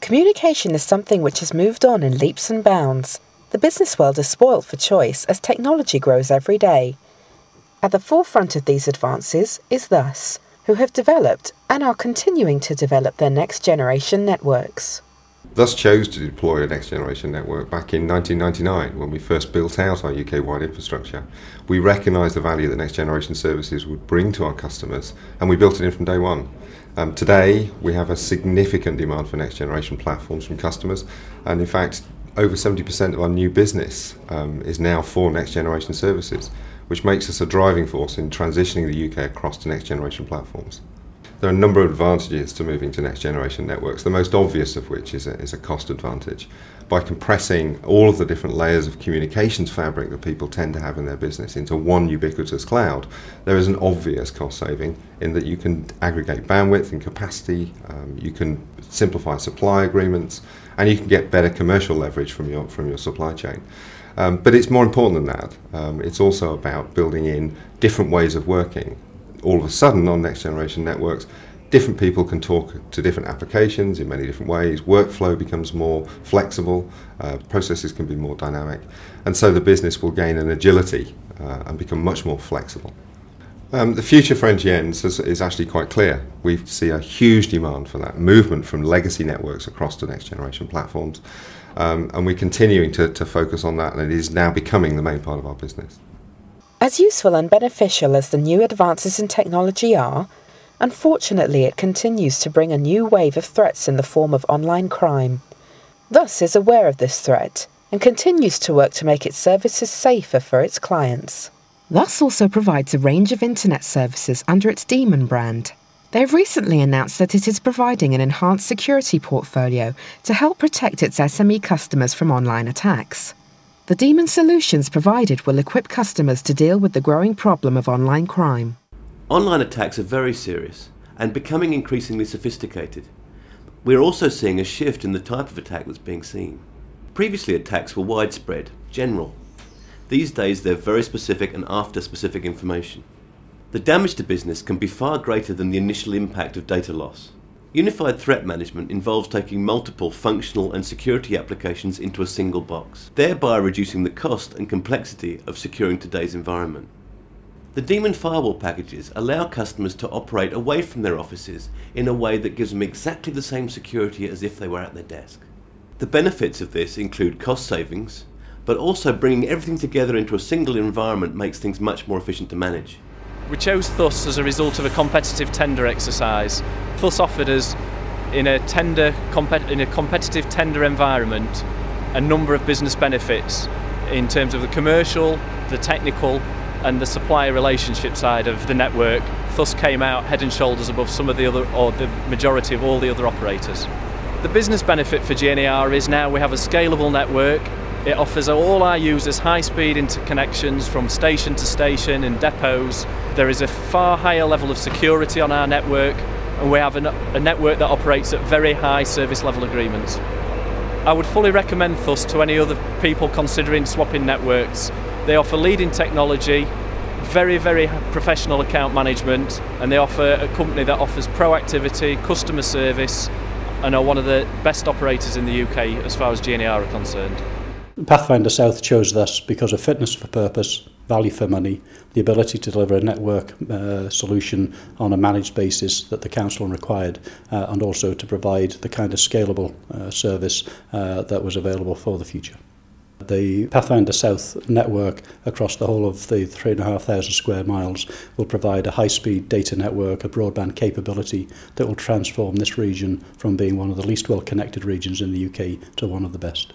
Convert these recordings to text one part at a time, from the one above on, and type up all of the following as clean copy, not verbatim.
Communication is something which has moved on in leaps and bounds. The business world is spoilt for choice as technology grows every day. At the forefront of these advances is Thus, who have developed and are continuing to develop their next generation networks. Thus chose to deploy a next generation network back in 1999 when we first built out our UK-wide infrastructure. We recognised the value that next generation services would bring to our customers, and we built it in from day one. Today we have a significant demand for next generation platforms from customers, and in fact over 70% of our new business is now for next generation services, which makes us a driving force in transitioning the UK across to next generation platforms. There are a number of advantages to moving to next generation networks, the most obvious of which is a cost advantage. By compressing all of the different layers of communications fabric that people tend to have in their business into one ubiquitous cloud, there is an obvious cost saving in that you can aggregate bandwidth and capacity, you can simplify supply agreements, and you can get better commercial leverage from your supply chain. But it's more important than that. It's also about building in different ways of working. All of a sudden on next generation networks, different people can talk to different applications in many different ways. Workflow becomes more flexible, processes can be more dynamic, and so the business will gain an agility and become much more flexible. The future for NGNs is actually quite clear. We see a huge demand for that movement from legacy networks across to next generation platforms, and we're continuing to focus on that, and it is now becoming the main part of our business. As useful and beneficial as the new advances in technology are, unfortunately it continues to bring a new wave of threats in the form of online crime. Thus is aware of this threat and continues to work to make its services safer for its clients. Thus also provides a range of internet services under its Demon brand. They have recently announced that it is providing an enhanced security portfolio to help protect its SME customers from online attacks. The Demon solutions provided will equip customers to deal with the growing problem of online crime. Online attacks are very serious and becoming increasingly sophisticated. We're also seeing a shift in the type of attack that's being seen. Previously, attacks were widespread, general. These days they're very specific and after specific information. The damage to business can be far greater than the initial impact of data loss. Unified threat management involves taking multiple functional and security applications into a single box, thereby reducing the cost and complexity of securing today's environment. The Demon firewall packages allow customers to operate away from their offices in a way that gives them exactly the same security as if they were at their desk. The benefits of this include cost savings, but also bringing everything together into a single environment makes things much more efficient to manage. We chose Thus as a result of a competitive tender exercise. Thus offered us, in a competitive tender environment, a number of business benefits in terms of the commercial, the technical and the supplier relationship side of the network. Thus came out head and shoulders above some of the other, or the majority of all the other operators. The business benefit for GNAR is now we have a scalable network. It offers all our users high-speed interconnections from station to station and depots. There is a far higher level of security on our network, and we have a network that operates at very high service level agreements. I would fully recommend Thus to any other people considering swapping networks. They offer leading technology, very professional account management, and they offer a company that offers proactivity, customer service, and are one of the best operators in the UK as far as GNAR are concerned. Pathfinder South chose Thus because of fitness for purpose, value for money, the ability to deliver a network solution on a managed basis that the council required, and also to provide the kind of scalable service that was available for the future. The Pathfinder South network across the whole of the 3,500 square miles will provide a high-speed data network, a broadband capability that will transform this region from being one of the least well-connected regions in the UK to one of the best.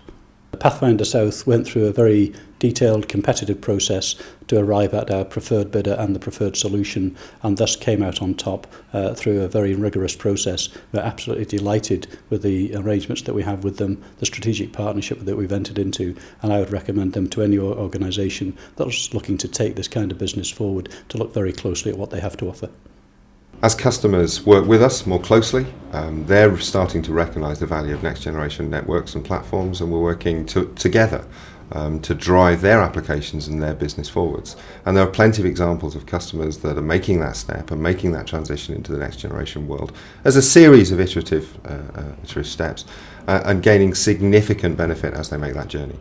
Pathfinder South went through a very detailed competitive process to arrive at our preferred bidder and the preferred solution, and thus came out on top through a very rigorous process. We're absolutely delighted with the arrangements that we have with them, the strategic partnership that we've entered into, and I would recommend them to any organisation that's looking to take this kind of business forward to look very closely at what they have to offer. As customers work with us more closely, they're starting to recognise the value of next generation networks and platforms, and we're working together to drive their applications and their business forwards. And there are plenty of examples of customers that are making that step and making that transition into the next generation world as a series of iterative steps and gaining significant benefit as they make that journey.